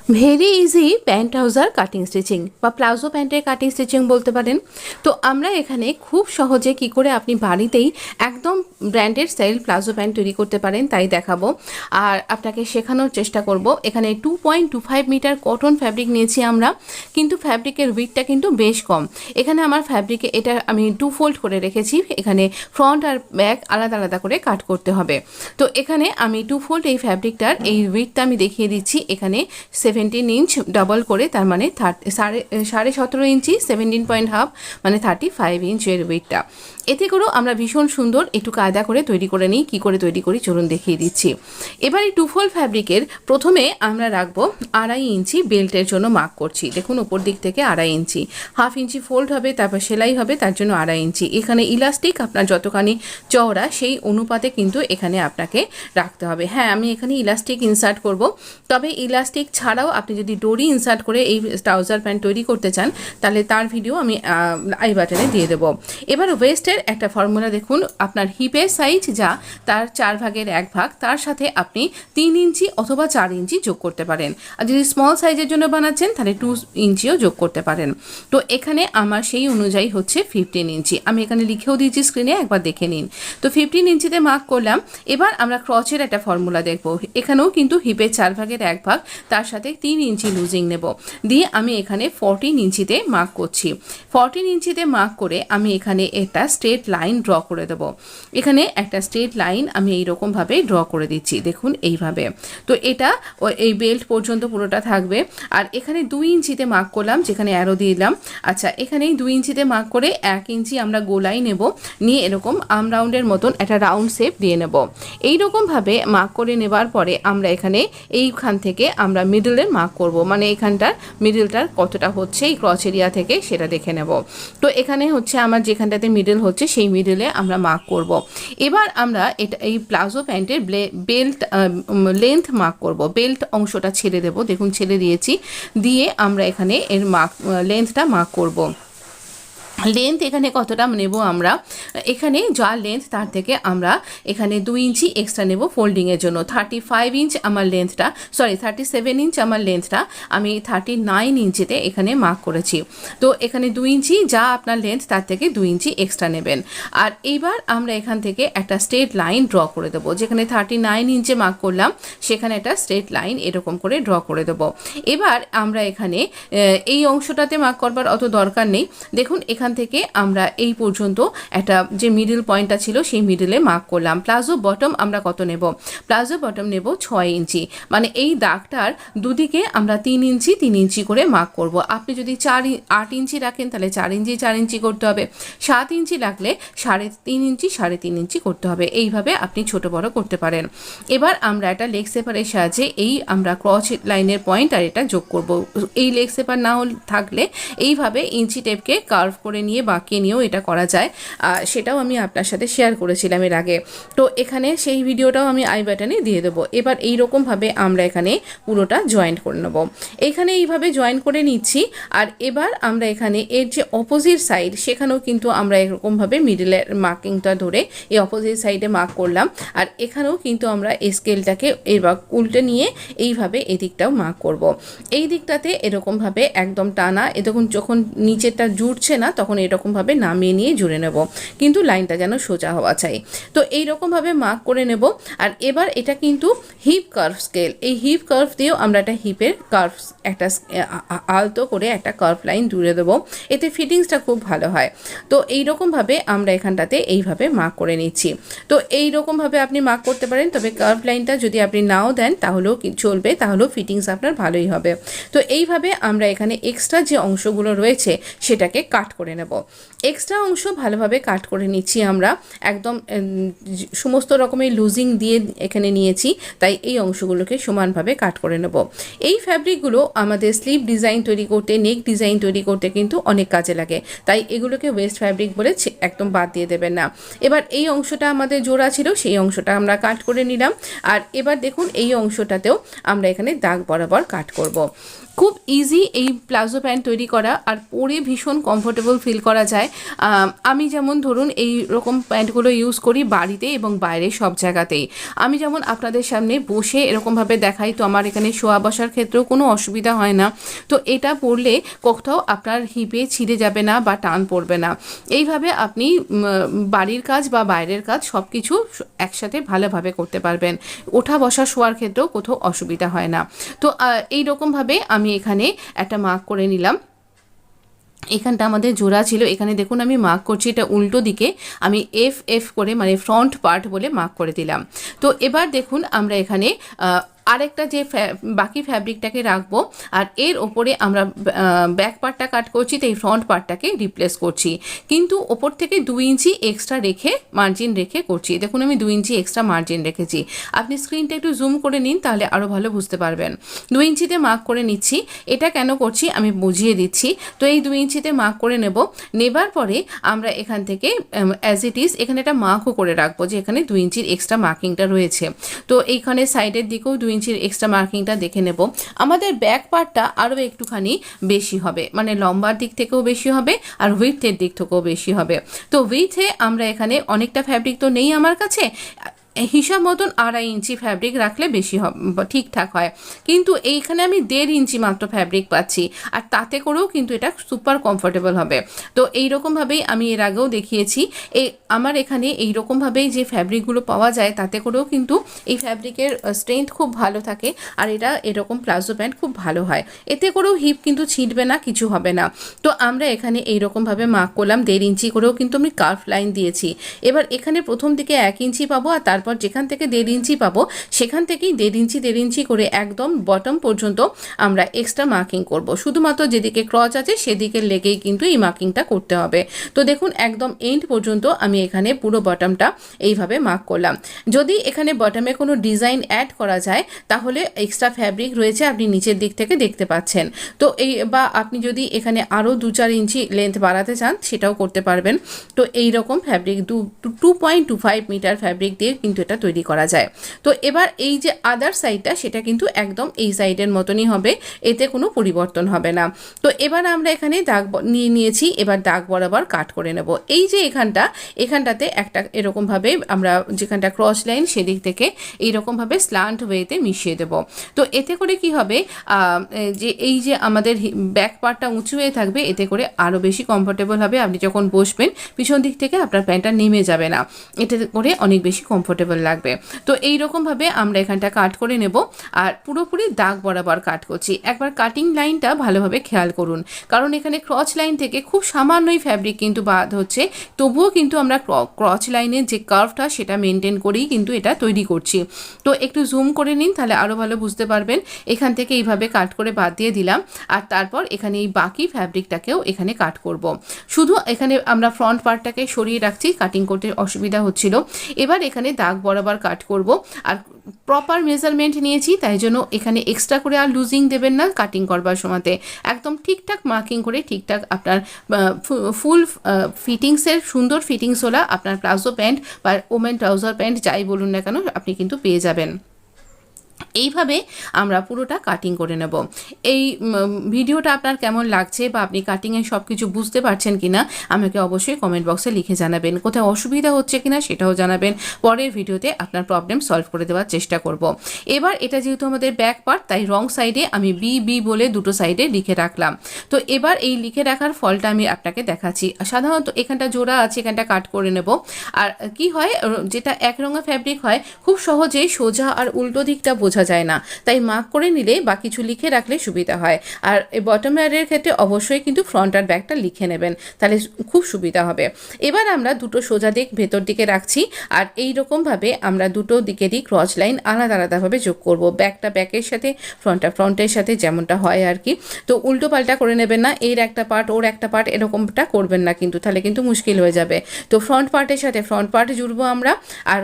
Very easy pant trouser cutting stitching বা palazzo প্যান্টের cutting stitching বলতে পারেন। তো আমরা এখানে খুব সহজে কি করে আপনি বাড়িতেই একদম ব্র্যান্ডেড স্টাইল প্লাজো প্যান্ট তৈরি করতে পারেন তাই দেখাবো, আর আপনাকে শেখানোর চেষ্টা করব। এখানে 2.25 মিটার কটন ফ্যাব্রিক নিয়েছি আমরা, কিন্তু ফ্যাব্রিকের উইথটা কিন্তু বেশ কম। এখানে আমার ফ্যাব্রিকে এটা আমি 2 ফোল্ড করে রেখেছি, এখানে ফ্রন্ট আর ব্যাক আলাদা আলাদা করে কাট করতে হবে। তো এখানে আমি 2 ফোল্ড এই ফ্যাব্রিকটার এই উইথটা আমি দেখিয়ে দিচ্ছি। এখানে 17 ইঞ্চ ডাবল করে, তার মানে 17.5 ইঞ্চি, 17.5 মানে 35 ইঞ্চের উইথটা। এতে করেও আমরা ভীষণ সুন্দর একটু কায়দা করে তৈরি করে নিই। কী করে তৈরি করি চলুন দেখিয়ে দিচ্ছি। এবার এই 2 ফোল্ড ফ্যাব্রিকের প্রথমে আমরা রাখবো 2.5 ইঞ্চি বেল্টের জন্য মার্ক করছি। দেখুন উপর দিক থেকে 2.5 ইঞ্চি, হাফ ইঞ্চি ফোল্ড হবে, তারপর সেলাই হবে, তার জন্য 2.5 ইঞ্চি। এখানে ইলাস্টিক আপনার যতখানি চওড়া সেই অনুপাতে কিন্তু এখানে আপনাকে রাখতে হবে। হ্যাঁ, আমি এখানে ইলাস্টিক ইনসার্ট করব, তবে ইলাস্টিক ছাড়াও আপনি যদি ডোরি ইনসার্ট করে এই ট্রাউজার প্যান্ট তৈরি করতে চান তাহলে তার ভিডিও আমি আই বাটনে দিয়ে দেবো। এবার ওয়েস্টের একটা ফর্মুলা দেখুন, আপনার হিপের সাইজ যা তার 4 ভাগের 1 ভাগ, তার সাথে আপনি 3 ইঞ্চি অথবা 4 ইঞ্চি যোগ করতে পারেন। আর যদি স্মল সাইজের জন্য বানাচ্ছেন তাহলে 2 ইঞ্চিও যোগ করতে পারেন। তো এখানে আমার সেই অনুযায়ী হচ্ছে 15 ইঞ্চি। আমি এখানে লিখেও দিয়েছি স্ক্রিনে, একবার দেখে নিন। তো 15 ইঞ্চিতে মার্ক করলাম। এবার আমরা ক্রচের একটা ফর্মুলা দেখব। এখানেও কিন্তু হিপের 4 ভাগের 1 ভাগ, তার সাথে 3 ইঞ্চি লুজিং নেব, দিয়ে আমি এখানে 14 ইঞ্চিতে মার্ক করছি। 14 ইঞ্চিতে মার্ক করে আমি এখানে একটা স্ট্রেট লাইন ড্র করে দেব। এখানে একটা স্ট্রেট লাইন আমি এইরকমভাবে ড্র করে দিচ্ছি, দেখুন এইভাবে। তো এটা এই বেল্ট পর্যন্ত পুরোটা থাকবে। আর এখানে 2 ইঞ্চিতে মার্ক করলাম, যেখানে অ্যারো দিলাম। আচ্ছা, এখানে 2 ইঞ্চিতে মার্ক করে 1 ইঞ্চি আমরা গোলাই নেব, নিয়ে এরকম আর্ম রাউন্ডের মতন একটা রাউন্ড শেপ দিয়ে নেব। এইরকমভাবে মার্ক করে নেবার পরে আমরা এখানে এইখান থেকে আমরা মিডলের মার্ক করব, মানে এখানটার মিডলটার কতটা হচ্ছে এই ক্রচ এরিয়া থেকে সেটা দেখে নেব। তো এখানে হচ্ছে আমার যেখানটাতে মিডল হচ্ছে সেই মিডলে আমরা মার্ক করব। এবার আমরা এটা এই প্লাজো প্যান্টের বেল্ট লেন্থ মার্ক করব। বেল্ট অংশটা ছেড়ে দেব, দেখুন ছেড়ে দিয়েছি, দিয়ে আমরা এখানে এর লেন্থটা মার্ক করব। লেন্থ এখানে কতটা নেব আমরা, এখানে যা লেন্থ তার থেকে আমরা এখানে 2 ইঞ্চি এক্সট্রা নেব ফোল্ডিংয়ের জন্য। 35 ইঞ্চ আমার লেন্থটা, 37 ইঞ্চ আমার লেন্থটা আমি 39 ইঞ্চিতে এখানে মার্ক করেছি। তো এখানে 2 ইঞ্চি যা আপনার লেন্থ তার থেকে 2 ইঞ্চি এক্সট্রা নেবেন। আর এইবার আমরা এখান থেকে একটা স্ট্রেট লাইন ড্র করে দেবো। যেখানে 39 ইঞ্চে মার্ক করলাম সেখানে একটা স্ট্রেট লাইন এরকম করে ড্র করে দেবো। এবার আমরা এখানে এই অংশটাতে মার্ক করবার অত দরকার নেই। দেখুন এখান থেকে আমরা এই পর্যন্ত একটা যে মিডল পয়েন্টটা ছিল সেই মিডলে মার্ক করলাম। প্লাজো বটম আমরা কত নেব, প্লাজো বটম নেব 6 ইঞ্চি, মানে এই দাগটার দুদিকে আমরা 3 ইঞ্চি 3 ইঞ্চি করে মার্ক করব। আপনি যদি 8 ইঞ্চি রাখেন তাহলে 4 ইঞ্চি 4 ইঞ্চি করতে হবে, 7 ইঞ্চি রাখলে 3.5 ইঞ্চি 3.5 ইঞ্চি করতে হবে। এইভাবে আপনি ছোট বড় করতে পারেন। এবার আমরা একটা লেগ সেপারের সাহায্যে এই আমরা ক্রচ লাইনের পয়েন্ট আর এটা যোগ করব। এই লেগ সেপার না থাকলে এইভাবে ইঞ্চি টেপকে কার্ভ করে নিয়ে বাঁকিয়ে নিয়েও এটা করা যায়, সেটাও আমি আপনার সাথে শেয়ার করেছিলাম এর আগে। তো এখানে সেই ভিডিওটাও আমি আই বাটনে দিয়ে দেবো। এবার এইরকমভাবে আমরা এখানে পুরোটা জয়েন্ট করে নেব। এখানে এইভাবে জয়েন করে নিচ্ছি। আর এবার আমরা এখানে এর যে অপোজিট সাইড সেখানেও কিন্তু আমরা এরকমভাবে মিডলের মার্কিংটা ধরে এই অপোজিট সাইডে মার্ক করলাম। আর এখানেও কিন্তু আমরা স্কেলটাকে এবার উল্টে নিয়ে এইভাবে এদিকটাও মার্ক করব। এই দিকটাতে এরকমভাবে একদম টানা, এরকম যখন নিচেরটা জুড়ছে না তখন এরকমভাবে নামিয়ে নিয়ে জুড়ে নেব, কিন্তু লাইনটা যেন সোজা হওয়া চাই। তো এইরকমভাবে মার্ক করে নেব। আর এবার এটা কিন্তু হিপ কার্ভ স্কেল, এই হিপ কার্ভ দিয়েও আমরা একটা হিপের কার্ভ একটা আলতো করে একটা কার্ভ লাইন জুড়ে দেবো, এতে ফিটিংসটা খুব ভালো হয়। তো এইরকমভাবে আমরা এখানটাতে এইভাবে মার্ক করে নিচ্ছি। তো এইরকমভাবে আপনি মার্ক করতে পারেন, তবে কার্ভ লাইনটা যদি আপনি নাও দেন তাহলেও চলবে, তাহলেও ফিটিংস আপনার ভালোই হবে। তো এইভাবে আমরা এখানে এক্সট্রা যে অংশগুলো রয়েছে সেটাকে কাট করে নেব। এক্সট্রা অংশ ভালোভাবে কাট করে নিচ্ছি আমরা, একদম সমস্ত রকমের লুজিং দিয়ে এখানে নিয়েছি, তাই এই অংশগুলোকে সমানভাবে কাট করে নেব। এই ফ্যাব্রিকগুলো আমাদের স্লিভ ডিজাইন তৈরি করতে, নেক ডিজাইন তৈরি করতে কিন্তু অনেক কাজে লাগে, তাই এগুলোকে ওয়েস্ট ফ্যাব্রিক বলে একদম বাদ দিয়ে দেবেন না। এবার এই অংশটা আমাদের জোড়া ছিল, সেই অংশটা আমরা কাট করে নিলাম। আর এবার দেখুন এই অংশটাতেও আমরা এখানে দাগ বরাবর কাট করব। খুব ইজি এই প্লাজো প্যান্ট তৈরি করা, আর পরে ভীষণ কমফোর্টেবল ফিল করা যায়। আমি যেমন ধরুন এই রকম প্যান্টগুলো ইউজ করি বাড়িতে এবং বাইরে সব জায়গাতেই। আমি যেমন আপনাদের সামনে বসে এরকমভাবে দেখাই, তো আমার এখানে শোয়া বসার ক্ষেত্রেও কোনো অসুবিধা হয় না। তো এটা পরলে কোথাও আপনার হিপে ছিঁড়ে যাবে না বা টান পড়বে না। এইভাবে আপনি বাড়ির কাজ বা বাইরের কাজ সব কিছু একসাথে ভালোভাবে করতে পারবেন। ওঠা বসা শোয়ার ক্ষেত্রেও কোথাও অসুবিধা হয় না। তো এইরকমভাবে আমি এখানে একটা মার্ক করে নিলাম। এখানটা আমাদের জোড়া ছিল, এখানে দেখুন আমি মার্ক করছি, এটা উল্টো দিকে আমি এফ এফ করে মানে ফ্রন্ট পার্ট বলে মার্ক করে দিলাম। তো এবার দেখুন আমরা এখানে আরেকটা যে বাকি ফ্যাব্রিকটাকে রাখবো, আর এর ওপরে আমরা ব্যাক পার্টটা কাট করছি, তো এই ফ্রন্ট পার্টটাকে রিপ্লেস করছি, কিন্তু ওপর থেকে 2 ইঞ্চি এক্সট্রা রেখে মার্জিন রেখে করছি। দেখুন আমি 2 ইঞ্চি এক্সট্রা মার্জিন রেখেছি। আপনি স্ক্রিনটা একটু জুম করে নিন, তাহলে আরও ভালো বুঝতে পারবেন। 2 ইঞ্চিতে মার্ক করে নিচ্ছি। এটা কেন করছি আমি বুঝিয়ে দিচ্ছি। তো এই 2 ইঞ্চিতে মার্ক করে নেবার পরে আমরা এখান থেকে অ্যাজ ইট ইজ এখানে একটা মার্কও করে রাখবো যে এখানে 2 ইঞ্চির এক্সট্রা মার্কিংটা রয়েছে। তো এইখানে সাইডের দিকেও 2 ইঞ্চির এক্সট্রা মার্কিংটা দেখে নেব। আমাদের ব্যাক পার্টটা আরও একটুখানি বেশি হবে, মানে লম্বার দিক থেকেও বেশি হবে আর উইথের দিক থেকেও বেশি হবে। তো উইথে আমরা এখানে অনেকটা ফ্যাব্রিক তো নেই আমার কাছে, হিসাব মতন 2.5 ইঞ্চি ফ্যাব্রিক রাখলে বেশি ঠিকঠাক হয়, কিন্তু এইখানে আমি 1.5 ইঞ্চি মাত্র ফ্যাব্রিক পাচ্ছি, আর তাতে করেও কিন্তু এটা সুপার কমফোর্টেবল হবে। তো এইরকমভাবেই আমি এর আগেও দেখিয়েছি, আমার এখানে এইরকমভাবেই যে ফ্যাব্রিকগুলো পাওয়া যায় তাতে করেও কিন্তু এই ফ্যাব্রিকের স্ট্রেংথ খুব ভালো থাকে, আর এটা এরকম প্লাজো প্যান্ট খুব ভালো হয়। এতে করেও হিপ কিন্তু ছিঁড়বে না, কিছু হবে না। তো আমরা এখানে এইরকমভাবে মার্ক করলাম, 1.5 ইঞ্চি করেও কিন্তু আমি কার্ভ লাইন দিয়েছি। এবার এখানে প্রথম দিকে 1 ইঞ্চি পাবো, আর তারপর যেখান থেকে 1.5 ইঞ্চি পাবো সেখান থেকেই 1.5 ইঞ্চি করে একদম বটম পর্যন্ত আমরা এক্সট্রা মার্কিং করব। শুধুমাত্র যেদিকে ক্রচ আছে সেদিকে লেগেই কিন্তু এই মার্কিংটা করতে হবে। তো দেখুন একদম এন্ড পর্যন্ত আমি এখানে পুরো বটমটা এইভাবে মার্ক করলাম। যদি এখানে বটমে কোনো ডিজাইন অ্যাড করা যায় তাহলে এক্সট্রা ফ্যাব্রিক রয়েছে, আপনি নিচের দিক থেকে দেখতে পাচ্ছেন। তো বা আপনি যদি এখানে আরও 2-4 ইঞ্চি লেন্থ বাড়াতে চান সেটাও করতে পারবেন। তো এই রকম ফ্যাব্রিক 2.25 মিটার ফ্যাব্রিক দিয়ে কিন্তু এটা তৈরি করা যায়। তো এবার এই যে আদার সাইডটা সেটা কিন্তু একদম এই সাইডের মতনই হবে, এতে কোনো পরিবর্তন হবে না। তো এবার আমরা এখানে দাগ নিয়েছি, এবার দাগ বরাবর কাট করে নেব। এই যে এখানটাতে একটা এরকমভাবে আমরা যেখানটা ক্রস লাইন সেদিক থেকে এইরকমভাবে স্ল্যান্ট ওয়েতে মিশিয়ে দেব। তো এতে করে কি হবে, যে এই যে আমাদের ব্যাক পার্টটা উঁচু হয়ে থাকবে, এতে করে আরও বেশি কমফোর্টেবল হবে। আপনি যখন বসবেন পিছন দিক থেকে আপনার প্যান্টটা নেমে যাবে না, এতে করে অনেক বেশি কমফোর্টেবল লাগবে। তো এইরকমভাবে আমরা এখানটা কাট করে নেব, আর পুরোপুরি দাগ বরাবর কাট করছি। একবার কাটিং লাইনটা ভালোভাবে খেয়াল করুন, কারণ এখানে ক্রচ লাইন থেকে খুব সামান্যই ফ্যাব্রিক কিন্তু বাদ হচ্ছে, তবুও কিন্তু আমরা ক্রচ লাইনের যে কার্ভটা সেটা মেনটেন করেই কিন্তু এটা তৈরি করছি। তো একটু জুম করে নিন, তাহলে আরও ভালো বুঝতে পারবেন। এখান থেকে এইভাবে কাট করে বাদ দিয়ে দিলাম, আর তারপর এখানে এই বাকি ফ্যাব্রিকটাকেও এখানে কাট করব। শুধু এখানে আমরা ফ্রন্ট পার্টটাকে সরিয়ে রাখছি, কাটিং করতে অসুবিধা হচ্ছিল। এবার এখানে দাগ বরাবর কাট করব, আর প্রপার মেজারমেন্ট নিয়েছি, তাই জন্য এখানে এক্সট্রা করে আর লুজিং দেবেন না। কাটিং করবার সময়তে একদম ঠিকঠাক মার্কিং করে ঠিকঠাক আপনার ফুল ফিটিংসের সুন্দর ফিটিংস হলা আপনার প্লাজো প্যান্ট বা ওমেন ট্রাউজার প্যান্ট যাই বলুন না কেন আপনি কিন্তু পেয়ে যাবেন। এইভাবে আমরা পুরোটা কাটিং করে নেব। এই ভিডিওটা আপনার কেমন লাগছে বা আপনি কাটিংয়ে সব কিছু বুঝতে পারছেন কিনা আমাকে অবশ্যই কমেন্ট বক্সে লিখে জানাবেন। কোথাও অসুবিধা হচ্ছে কিনা সেটাও জানাবেন। পরের ভিডিওতে আপনার প্রবলেম সলভ করে দেওয়ার চেষ্টা করব। এবার এটা যেহেতু আমাদের ব্যাক পার্ট, তাই রং সাইডে আমি বি বলে দুটো সাইডে লিখে রাখলাম। তো এবার এই লিখে রাখার ফলটা আমি আপনাকে দেখাচ্ছি। সাধারণত এখানটা জোড়া আছে, এখানটা কাট করে নেব। আর কি হয়, যেটা এক রঙের ফ্যাব্রিক হয় খুব সহজেই সোজা আর উল্টো দিকটা বোঝা যায় না, তাই মার্ক করে নিলে বা কিছু লিখে রাখলে সুবিধা হয়। আর এই বটম লেয়ারের ক্ষেত্রে অবশ্যই কিন্তু ফ্রন্ট আর ব্যাকটা লিখে নেবেন, তাহলে খুব সুবিধা হবে। এবার আমরা দুটো সোজা দিক ভেতর দিকে রাখছি, আর এই রকমভাবে আমরা দুটো দিকেরই ক্রস লাইন আলাদা আলাদাভাবে যোগ করব। ব্যাকটা ব্যাকের সাথে, ফ্রন্টটা ফ্রন্টের সাথে, যেমনটা হয় আর কি। তো উল্টো পাল্টা করে নেবেন না, এর একটা পার্ট ওর একটা পার্ট এরকমটা করবেন না কিন্তু, তাহলে কিন্তু মুশকিল হয়ে যাবে। তো ফ্রন্ট পার্টের সাথে ফ্রন্ট পার্ট জুড়বো আমরা, আর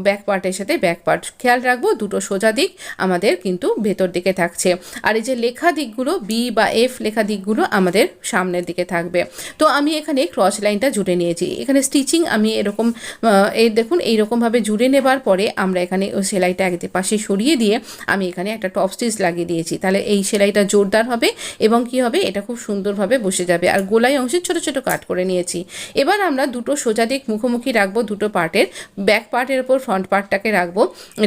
ব্যাক পার্টের সাথে ব্যাক পার্ট। খেয়াল রাখবো দুটো সোজা দিক আমাদের কিন্তু ভেতর দিকে থাকছে, আর এই যে লেখা দিকগুলো বি বা এফ লেখা দিকগুলো আমাদের সামনের দিকে থাকবে। তো আমি এখানে ক্রস লাইনটা জুড়ে নিয়েছি। এখানে স্টিচিং আমি এরকম এই দেখুন এইরকমভাবে জুড়ে নেবার পরে আমরা এখানে সেলাইটা এক পাশে সরিয়ে দিয়ে আমি এখানে একটা টপ স্টিচ লাগিয়ে দিয়েছি। তাহলে এই সেলাইটা জোরদার হবে এবং কি হবে, এটা খুব সুন্দরভাবে বসে যাবে। আর গোলাই অংশে ছোট ছোট কাট করে নিয়েছি। এবার আমরা দুটো সোজা দিক মুখোমুখি রাখবো, দুটো পার্টের ব্যাক পার্টের ওপর ফ্রন্ট পার্টটাকে রাখবো,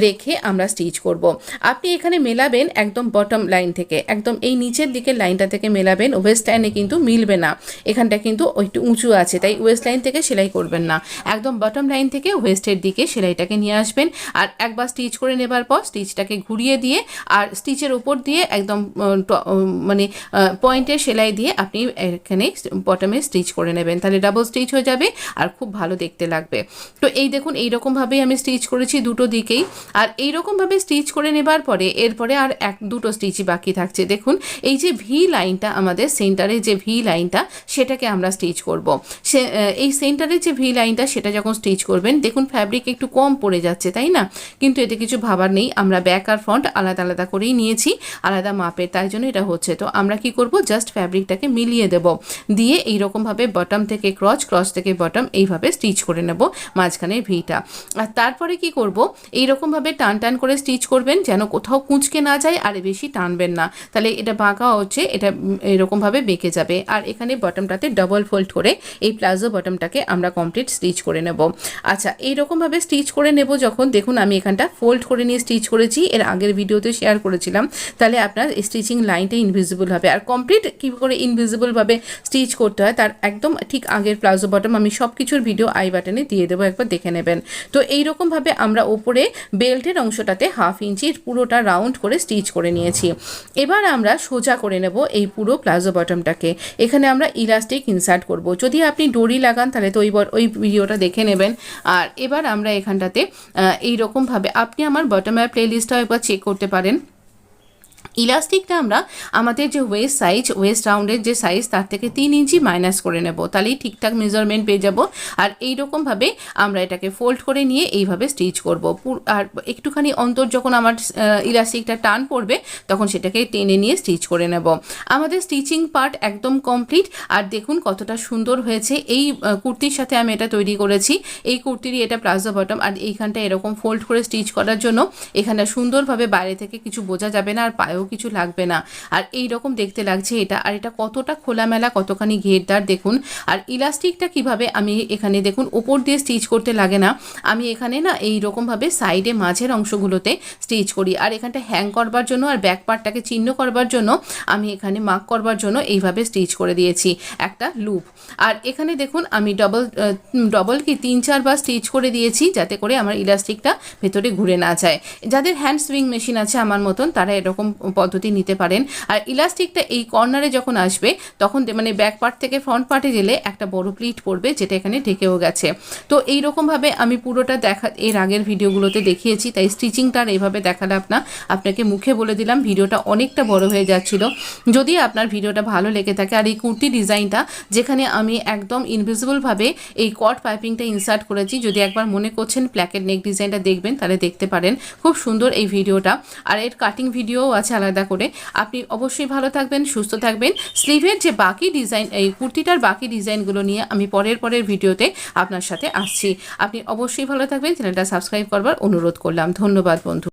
রেখে আমরা স্টিচ করব। আপনি এখানে মেলাবেন একদম বটম লাইন থেকে, একদম এই নিচের দিকের লাইনটা থেকে মেলাবেন। ওয়েস্ট লাইনে কিন্তু মিলবে না, এখানটা কিন্তু একটু উঁচু আছে, তাই ওয়েস্ট লাইন থেকে সেলাই করবেন না, একদম বটম লাইন থেকে ওয়েস্টের দিকে সেলাইটাকে নিয়ে আসবেন। আর একবার স্টিচ করে নেবার পর স্টিচটাকে ঘুরিয়ে দিয়ে আর স্টিচের উপর দিয়ে একদম মানে পয়েন্টের সেলাই দিয়ে আপনি এখানে বটমে স্টিচ করে নেবেন, তাহলে ডাবল স্টিচ হয়ে যাবে আর খুব ভালো দেখতে লাগবে। তো এই দেখুন এইরকমভাবেই আমি স্টিচ করেছি দুটো দিকেই। আর এইরকমভাবে স্টিচ করে নেবার পরে এরপরে আর দুটো স্টিচই বাকি থাকছে। দেখুন এই যে ভি লাইনটা, আমাদের সেন্টারে যে ভি লাইনটা, সেটাকে আমরা স্টিচ করব। এই সেন্টারে যে ভি লাইনটা সেটা যখন স্টিচ করবেন, দেখুন ফ্যাব্রিক একটু কম পড়ে যাচ্ছে, তাই না? কিন্তু এতে কিছু ভাবার নেই, আমরা ব্যাক আর ফ্রন্ট আলাদা আলাদা করেই নিয়েছি, আলাদা মাপের, তাই জন্য এটা হচ্ছে। তো আমরা কি করব, জাস্ট ফ্যাব্রিকটাকে মিলিয়ে দেব, দিয়ে এইরকমভাবে বটম থেকে ক্রস, ক্রস থেকে বটম এইভাবে স্টিচ করে নেব মাঝখানের ভিটা। আর তারপরে কি করব, এইরকমভাবে টান টান করে স্টিচ করবেন যেন কোথাও কুঁচকে না যায়, আর বেশি টানবেন না, তাহলে এটা বাঁকা হচ্ছে, এটা এরকমভাবে বেঁকে যাবে। আর এখানে বটমটাতে ডবল ফোল্ড করে এই প্লাজো বটমটাকে আমরা কমপ্লিট স্টিচ করে নেব। আচ্ছা, এইরকমভাবে স্টিচ করে নেব যখন, দেখুন আমি এখানটা ফোল্ড করে নিয়ে স্টিচ করেছি, এর আগের ভিডিওতে শেয়ার করেছিলাম, তাহলে আপনার স্টিচিং লাইনটা ইনভিজিবল হবে। আর কমপ্লিট কী করে ইনভিজিবলভাবে স্টিচ করতে হয় তার একদম ঠিক আগের প্লাজো বটম আমি সব কিছুর ভিডিও আই বাটনে দিয়ে দেবো, একবার দেখে নেবেন। তো এইরকমভাবে আমরা ওপরে বেল্টের অংশটাতে 1/2 ইঞ্চির পুরোটা রাউন্ড করে স্টিচ করে নিয়েছি। এবার আমরা সোজা করে নেব এই পুরো প্লাজো বটমটাকে। এখানে আমরা ইলাস্টিক ইনসার্ট করব, যদি আপনি ডরি লাগান তাহলে তো ওই ভিডিওটা দেখে নেবেন। আর এবার আমরা এখানটাতে এইরকমভাবে, আপনি আমার বটমের প্লেলিস্টটাও একবার চেক করতে পারেন। ইলাস্টিকটা আমরা আমাদের যে ওয়েস্ট সাইজ, ওয়েস্ট রাউন্ডের যে সাইজ, তার থেকে 3 ইঞ্চি মাইনাস করে নেব, তাহলেই ঠিকঠাক মেজারমেন্ট পেয়ে যাব। আর এইরকমভাবে আমরা এটাকে ফোল্ড করে নিয়ে এইভাবে স্টিচ করব। আর একটুখানি অন্তর যখন আমার ইলাস্টিকটা টান পড়বে তখন সেটাকে টেনে নিয়ে স্টিচ করে নেব। আমাদের স্টিচিং পার্ট একদম কমপ্লিট। আর দেখুন কতটা সুন্দর হয়েছে। এই কুর্তির সাথে আমি এটা তৈরি করেছি, এই কুর্তিরই এটা প্লাজো বটম। আর এইখানটা এরকম ফোল্ড করে স্টিচ করার জন্য এখানে সুন্দরভাবে বাইরে থেকে কিছু বোঝা যাবে না, আর পায়েও কিছু লাগবে না। আর এই রকম দেখতে লাগছে এটা। আর এটা কতটা খোলামেলা, কতখানি ঘেরদার দেখুন। আর ইলাস্টিকটা কিভাবে আমি এখানে দেখুন উপর দিয়ে স্টিচ করতে লাগে না, আমি এখানে না এই রকমভাবে সাইডে মাঝের অংশগুলোতে স্টিচ করি। আর এখানটা হ্যাং করবার জন্য আর ব্যাক পার্টটাকে চিহ্ন করবার জন্য আমি এখানে মার্ক করবার জন্য এইভাবে স্টিচ করে দিয়েছি একটা লুপ। আর এখানে দেখুন আমি ডবল কি 3-4 বার স্টিচ করে দিয়েছি, যাতে করে আমার ইলাস্টিকটা ভেতরে ঘুরে না যায়। যাদের হ্যান্ড সুইং মেশিন আছে আমার মতন, তারা এরকম পদ্ধতি নিতে পারেন। আর ইলাস্টিকটা এই কর্নারে যখন আসবে তখন মানে ব্যাক পার্ট থেকে ফ্রন্ট পার্টে গেলে একটা বড় প্লিট পড়বে, যেটা এখানে ঢেকেও গেছে। তো এইরকমভাবে আমি পুরোটা এর আগের ভিডিওগুলোতে দেখিয়েছি, তাই স্টিচিংটা এইভাবে দেখালে আপনাকে মুখে বলে দিলাম। ভিডিওটা অনেকটা বড় হয়ে যাচ্ছিল। যদি আপনার ভিডিওটা ভালো লেগে থাকে, আর এই কুর্তি ডিজাইনটা যেখানে আমি একদম ইনভিজিবলভাবে এই কট পাইপিংটা ইনসার্ট করেছি, যদি একবার মনে করছেন প্ল্যাকেট নেক ডিজাইনটা দেখবেন তাহলে দেখতে পারেন, খুব সুন্দর এই ভিডিওটা। আর এর কাটিং ভিডিও আছে আলাদা করে। আপনি অবশ্যই ভালো থাকবেন, সুস্থ থাকবেন। স্লিভের যে বাকি ডিজাইন, এই কুর্তিটার বাকি ডিজাইনগুলো নিয়ে আমি পরের ভিডিওতে আপনার সাথে আসছি। আপনি অবশ্যই ভালো থাকবেন। চ্যানেলটা সাবস্ক্রাইব করবার অনুরোধ করলাম। ধন্যবাদ বন্ধু।